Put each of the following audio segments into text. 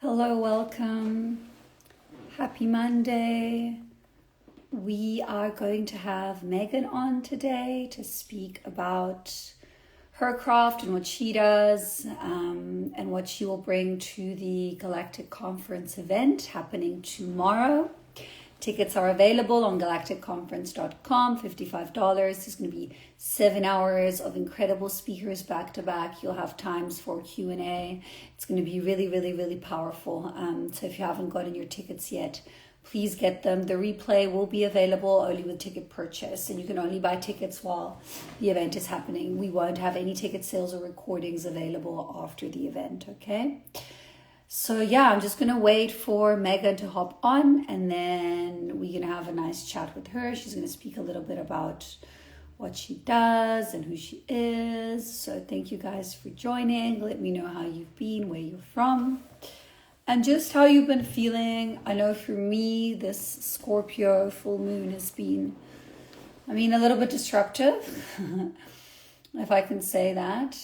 Hello, welcome. Happy Monday. We are going to have Megan on today to speak about her craft and what she does, and what she will bring to the Galactic Conference event happening tomorrow. Tickets are available on galacticconference.com, $55. There's going to be 7 hours of incredible speakers back to back. You'll have times for Q&A. It's going to be really, really, really powerful. So if you haven't gotten your tickets yet, please get them. The replay will be available only with ticket purchase, and you can only buy tickets while the event is happening. We won't have any ticket sales or recordings available after the event, okay? So yeah, I'm just gonna wait for Megan to hop on, and then we're gonna have a nice chat with her. She's gonna speak a little bit about what she does and who she is. So thank you guys for joining. Let me know how you've been, where you're from, and just how you've been feeling. I know for me, this Scorpio full moon has been, a little bit disruptive, if I can say that.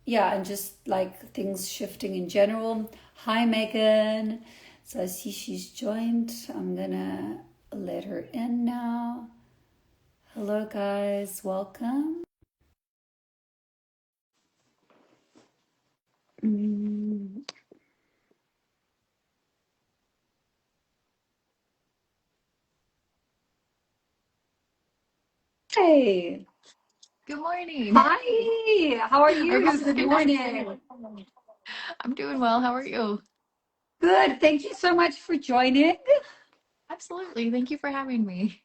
Yeah, and just like things shifting in general. Hi, Megan. So I see she's joined. I'm gonna let her in now. Hello, guys. Welcome. Mm, Hey. Good morning. Hi. How are Or you? good, Good good morning. afternoon. I'm doing well. How are you? Good. Thank you so much for joining. Absolutely. Thank you for having me.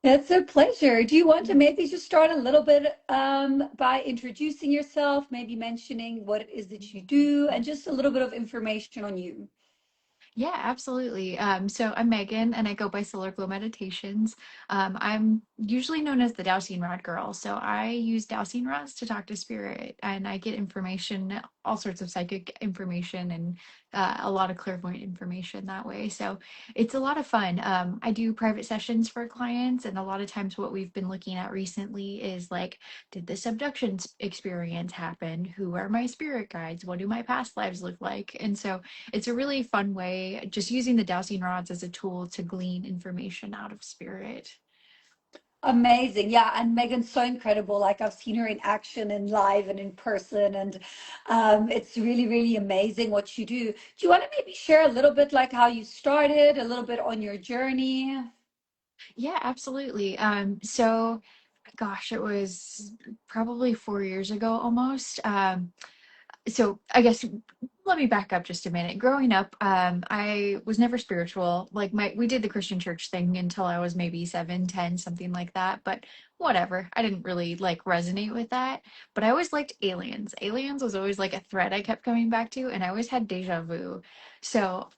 It's a pleasure. Do you want to maybe just start a little bit by introducing yourself, maybe mentioning what it is that you do, and just a little bit of information on you? Yeah, absolutely. So I'm Megan and I go by SolarGlow Meditations. I'm usually known as the dowsing rod girl. So I use dowsing rods to talk to spirit and I get information, all sorts of psychic information and a lot of clairvoyant information that way. So it's a lot of fun. I do private sessions for clients, and a lot of times what we've been looking at recently is like, did this abduction experience happen? Who are my spirit guides? What do my past lives look like? And so it's a really fun way, just using the dowsing rods as a tool to glean information out of spirit. Amazing. Yeah, and Megan's so incredible. Like I've seen her in action and live and in person, and it's really, really amazing what you do. Do you want to maybe share a little bit like how you started, a little bit on your journey? Yeah, absolutely. So gosh, it was probably 4 years ago almost. So I guess let me back up just a minute. Growing up, I was never spiritual. Like we did the Christian church thing until I was maybe 7, 10, something like that. But whatever, I didn't really like resonate with that. But I always liked aliens. Aliens was always like a thread I kept coming back to, and I always had deja vu. So,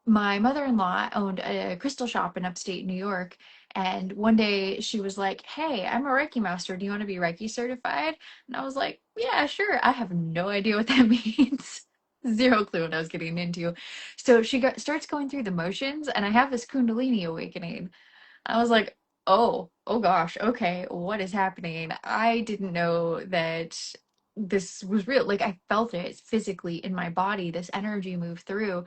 my mother-in-law owned a crystal shop in upstate New York. And one day she was like, "Hey, I'm a Reiki master. Do you want to be Reiki certified?" And I was like, yeah, sure. I have no idea what that means. Zero clue what I was getting into. So starts going through the motions, and I have this Kundalini awakening. I was like, oh gosh, okay, what is happening? I didn't know that this was real. Like, I felt it physically in my body, this energy move through.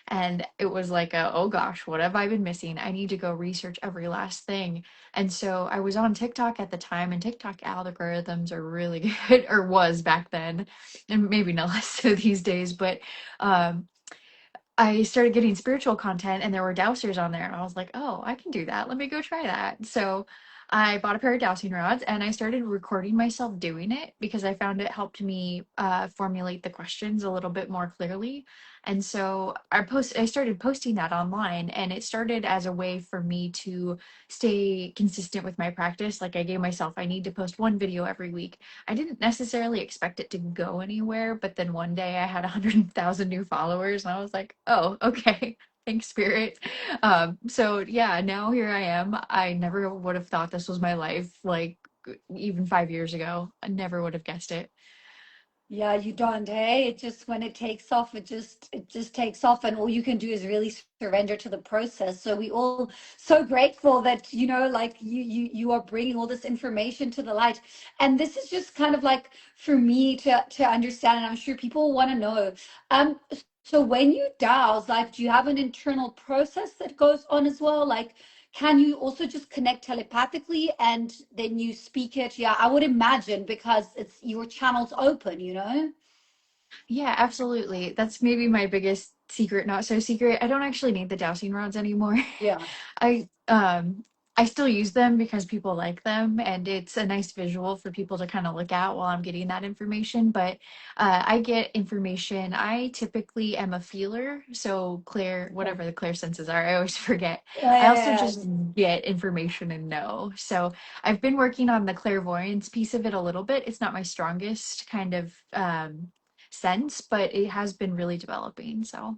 And it was like, oh gosh, what have I been missing? I need to go research every last thing. And so I was on TikTok at the time, and TikTok algorithms are really good, or was back then, and maybe not less so these days. But um, I started getting spiritual content, and there were dowsers on there, and I was like, oh, I can do that. Let me go try that. So I bought a pair of dowsing rods and I started recording myself doing it because I found it helped me formulate the questions a little bit more clearly. And so I started posting that online, and it started as a way for me to stay consistent with my practice. Like, I gave myself, I need to post one video every week. I didn't necessarily expect it to go anywhere, but then one day I had 100,000 new followers, and I was like, oh, okay. Thanks, Spirit. So yeah, now here I am. I never would have thought this was my life, like even 5 years ago. I never would have guessed it. Yeah, you don't, hey? It just when it takes off, it just takes off, and all you can do is really surrender to the process. So we all so grateful that like you are bringing all this information to the light, and this is just kind of like for me to understand, and I'm sure people want to know. Um, so when you dowse, like, do you have an internal process that goes on as well? Like, can you also just connect telepathically and then you speak it? Yeah, I would imagine because it's your channel's open, you know? Yeah, absolutely. That's maybe my biggest secret, not so secret. I don't actually need the dowsing rods anymore. Yeah. I um I still use them because people like them and it's a nice visual for people to kind of look at while I'm getting that information. But I get information. I typically am a feeler, so clear, Okay. whatever the clear senses are, I always forget. I also just Um, get information and know. So I've been working on the clairvoyance piece of it a little bit. It's not my strongest kind of sense, but it has been really developing. So.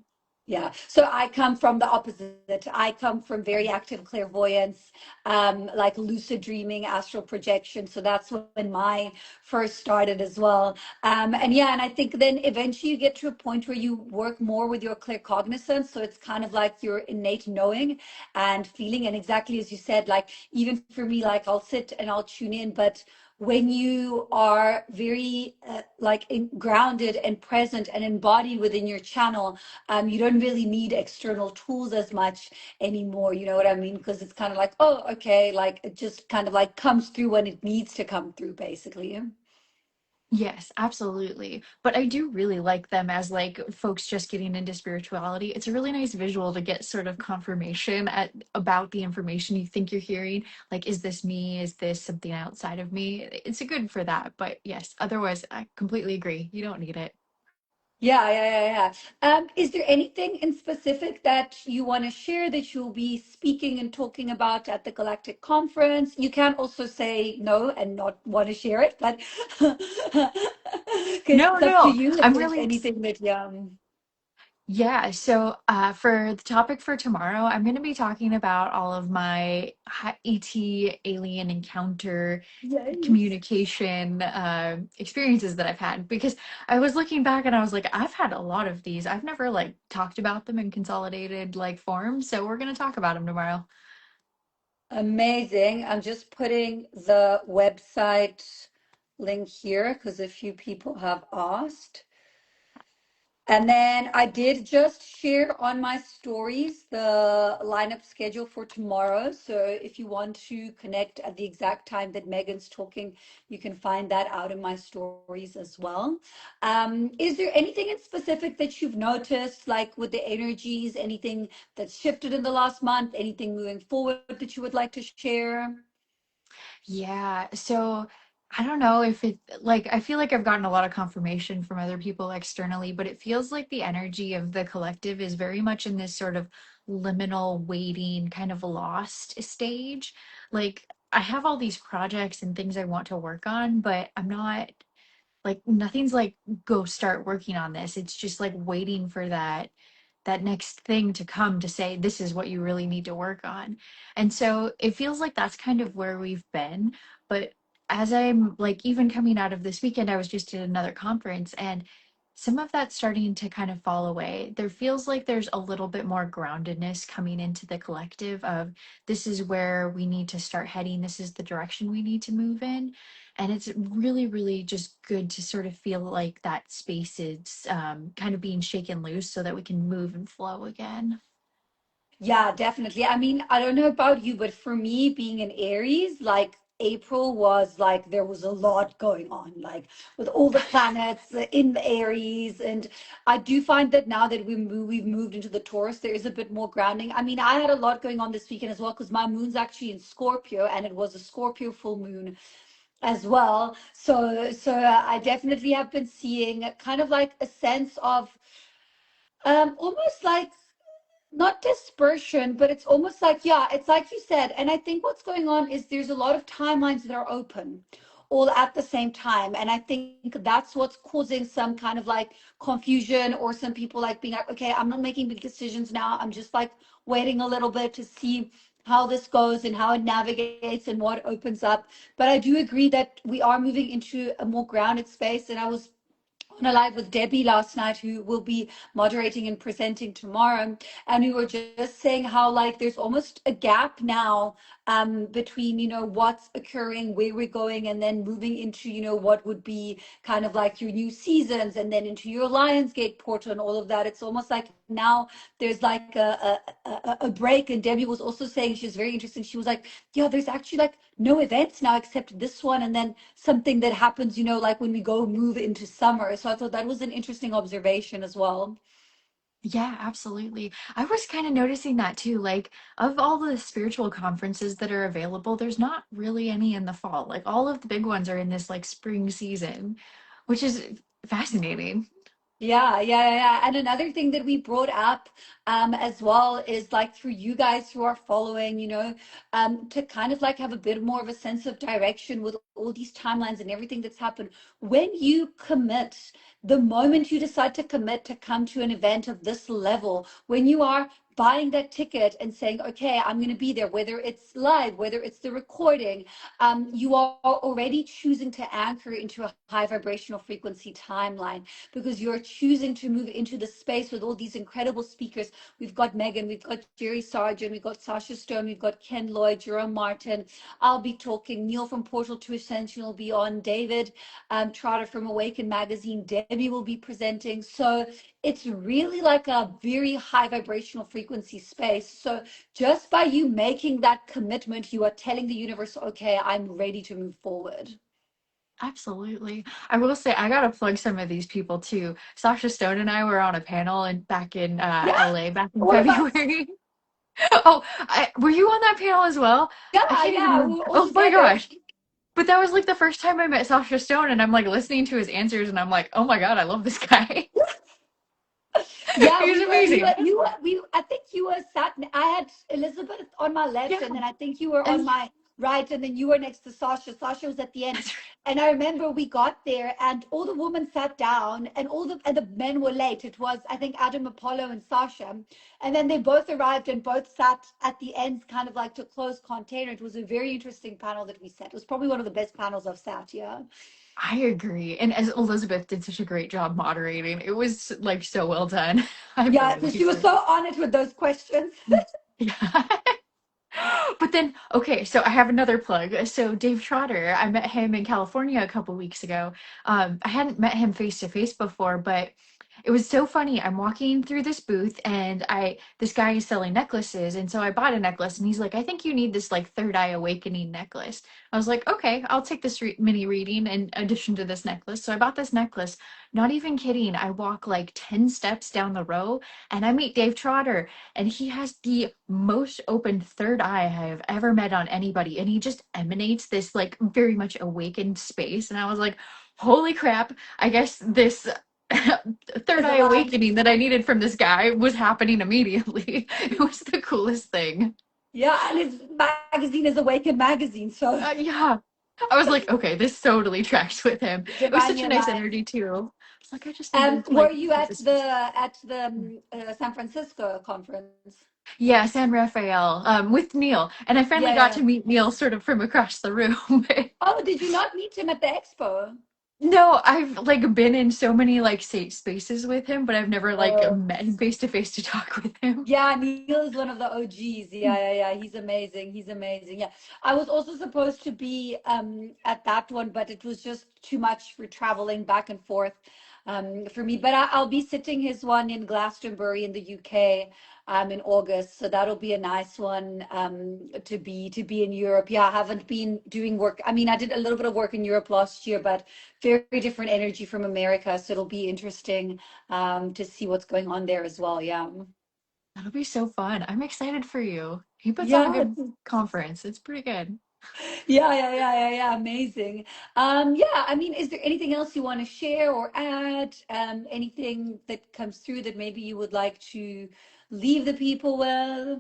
Yeah. So I come from the opposite. I come from very active clairvoyance, like lucid dreaming, astral projection. So that's when mine first started as well. And yeah, and I think then eventually you get to a point where you work more with your claircognizance. So it's kind of like your innate knowing and feeling. And exactly as you said, like even for me, like I'll sit and I'll tune in, but when you are very grounded and present and embodied within your channel, you don't really need external tools as much anymore. You know what I mean? Because it's kind of like, oh, okay, like it just kind of like comes through when it needs to come through, basically. Yes, absolutely. But I do really like them as like folks just getting into spirituality. It's a really nice visual to get sort of confirmation about the information you think you're hearing. Like, is this me? Is this something outside of me? It's a good for that. But yes, otherwise, I completely agree. You don't need it. Yeah, yeah, yeah, yeah. Is there anything in specific that you want to share that you'll be speaking and talking about at the Galactic Conference? You can also say no and not want to share it, but No, it's up to no, you if I'm there's really anything that, yeah. Yeah, so for the topic for tomorrow, I'm going to be talking about all of my ET alien encounter Yes. communication experiences that I've had because I was looking back and I was like, I've had a lot of these. I've never like talked about them in consolidated like form, so we're going to talk about them tomorrow. Amazing. I'm just putting the website link here because a few people have asked. And then I did just share on my stories the lineup schedule for tomorrow. So if you want to connect at the exact time that Megan's talking, you can find that out in my stories as well. Is there anything in specific that you've noticed, like with the energies, anything that's shifted in the last month, anything moving forward that you would like to share? Yeah, so I don't know if it like I feel like I've gotten a lot of confirmation from other people externally, but it feels like the energy of the collective is very much in this sort of liminal waiting, kind of lost stage. Like I have all these projects and things I want to work on, but I'm not like nothing's like go start working on this. It's just like waiting for that next thing to come to say this is what you really need to work on. And so it feels like that's kind of where we've been. But as I'm like even coming out of this weekend, I was just at another conference and some of that's starting to kind of fall away. There feels like there's a little bit more groundedness coming into the collective of this is where we need to start heading. This is the direction we need to move in. And it's really, really just good to sort of feel like that space is kind of being shaken loose so that we can move and flow again. Yeah, definitely. I mean, I don't know about you, but for me, being an Aries, like April was like there was a lot going on, like with all the planets in the Aries. And I do find that now that we've moved into the Taurus, there is a bit more grounding. I mean, I had a lot going on this weekend as well because my moon's actually in Scorpio and it was a Scorpio full moon as well. So I definitely have been seeing kind of like a sense of almost like not dispersion, but it's almost like, yeah, it's like you said. And I think what's going on is there's a lot of timelines that are open all at the same time. And I think that's what's causing some kind of like confusion or some people like being like, okay, I'm not making big decisions now. I'm just like waiting a little bit to see how this goes and how it navigates and what opens up. But I do agree that we are moving into a more grounded space. And I was on a live with Debbie last night, who will be moderating and presenting tomorrow, and we were just saying how like there's almost a gap now between what's occurring, where we're going, and then moving into what would be kind of like your new seasons, and then into your Lionsgate portal and all of that. It's almost like now there's like a break. And Debbie was also saying, she was very interesting. She was like, yeah, there's actually like no events now except this one, and then something that happens, like when we go move into summer. So I thought that was an interesting observation as well. Yeah, absolutely. I was kind of noticing that too. Like, of all the spiritual conferences that are available, there's not really any in the fall. Like, all of the big ones are in this like spring season, which is fascinating. Yeah, yeah, yeah, yeah. And another thing that we brought up as well is like through you guys who are following, to kind of like have a bit more of a sense of direction with all these timelines and everything that's happened. When you commit, the moment you decide to commit to come to an event of this level, when you are buying that ticket and saying, okay, I'm going to be there, whether it's live, whether it's the recording, you are already choosing to anchor into a high vibrational frequency timeline, because you're choosing to move into the space with all these incredible speakers. We've got Megan, we've got Jerry Sargent, we've got Sasha Stone, we've got Ken Lloyd, Jerome Martin. I'll be talking. Neil from Portal to Ascension will be on. David Trotter from Awaken Magazine. Debbie will be presenting. So it's really like a very high vibrational frequency space. So just by you making that commitment, you are telling the universe, okay, I'm ready to move forward. Absolutely. I will say I gotta plug some of these people too. Sasha Stone and I were on a panel and back in Yeah, LA back in all of us. February. Oh, were you on that panel as well? I Yeah, can't even yeah, we remember. were all Oh my together. gosh. But that was like the first time I met Sasha Stone, and I'm like listening to his answers, and I'm like, oh my God, I love this guy. Yeah, He was amazing. I think you were sat, I had Elizabeth on my left, Yeah, and then I think you were on and my right, and then you were next to Sasha. Sasha was at the end. that's And I remember we got there and all the women sat down and the men were late. It was, I think, Adam, Apollo, and Sasha. And then they both arrived and both sat at the ends, kind of like to close container. It was a very interesting panel that we sat. It was probably one of the best panels I've sat, yeah. I agree. And as Elizabeth did such a great job moderating, it was like so well done. I Yeah, really so she liked was it. so on it with those questions. Yeah. But then, okay, so I have another plug. So Dave Trotter, I met him in California a couple weeks ago. I hadn't met him face to face before, but it was so funny. I'm walking through this booth and this guy is selling necklaces, and so I bought a necklace and he's like, "I think you need this like third eye awakening necklace." I was like, "Okay, I'll take this mini reading in addition to this necklace." So I bought this necklace. Not even kidding. I walk like 10 steps down the row and I meet Dave Trotter, and he has the most open third eye I have ever met on anybody, and he just emanates this like very much awakened space, and I was like, holy crap, I guess this third Is eye aligned. awakening that I needed from this guy was happening immediately. It was the coolest thing. Yeah, and his magazine is Awaken Magazine, so Yeah, I was like, okay, this totally tracks with him. It was such divinely a nice aligned. energy too. It's like I just needed to Were like you have at this the space. San Francisco conference? Yeah, San Rafael, with Neil. And I finally Yeah, got yeah. to meet Neil sort of from across the room. Oh, did you not meet him at the expo? No, I've like been in so many like safe spaces with him, but I've never like Oh, met him face to face to talk with him. yeah, Neil is one of the OGs. Yeah, yeah, yeah. He's amazing. He's amazing. Yeah. I was also supposed to be at that one, but it was just too much for traveling back and forth for me. But I'll be sitting his one in Glastonbury in the UK in August. So that'll be a nice one to be in Europe. Yeah, I haven't been doing work. I mean, I did a little bit of work in Europe last year, but very different energy from America. So it'll be interesting to see what's going on there as well. Yeah. That'll be so fun. I'm excited for you. He puts on a Yeah, good conference. It's pretty good. yeah, yeah, yeah, yeah, yeah. Amazing. Yeah, I mean, is there anything else you want to share or add? Anything that comes through that maybe you would like to leave the people with?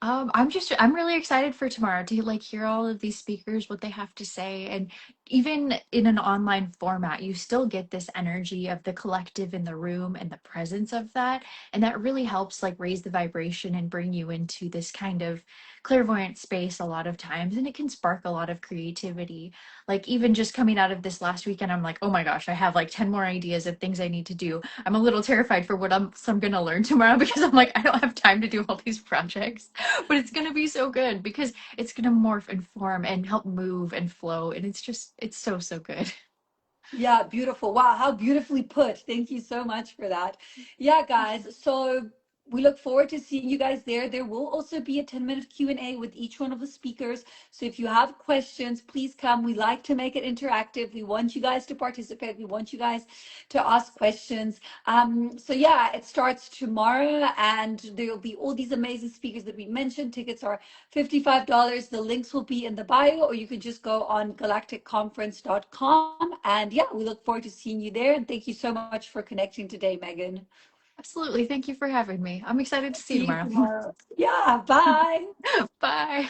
I'm really excited for tomorrow to like hear all of these speakers, what they have to say. And even in an online format, you still get this energy of the collective in the room and the presence of that. And that really helps like raise the vibration and bring you into this kind of clairvoyant space a lot of times. And it can spark a lot of creativity. Like even just coming out of this last weekend, I'm like, oh my gosh, I have like 10 more ideas of things I need to do. I'm a little terrified for what I'm going to learn tomorrow because I'm like, I don't have time to do all these projects, but it's going to be so good because it's going to morph and form and help move and flow. And it's just, it's so, so good. Yeah, beautiful. Wow, how beautifully put. Thank you so much for that. Yeah, guys. So we look forward to seeing you guys there. There will also be a 10-minute Q&A with each one of the speakers. So if you have questions, please come. We like to make it interactive. We want you guys to participate. We want you guys to ask questions. So yeah, it starts tomorrow and there will be all these amazing speakers that we mentioned. Tickets are $55. The links will be in the bio, or you can just go on galacticconference.com. And yeah, we look forward to seeing you there. And thank you so much for connecting today, Megan. Absolutely. Thank you for having me. I'm excited to see you See you tomorrow. tomorrow. Yeah, bye. Bye.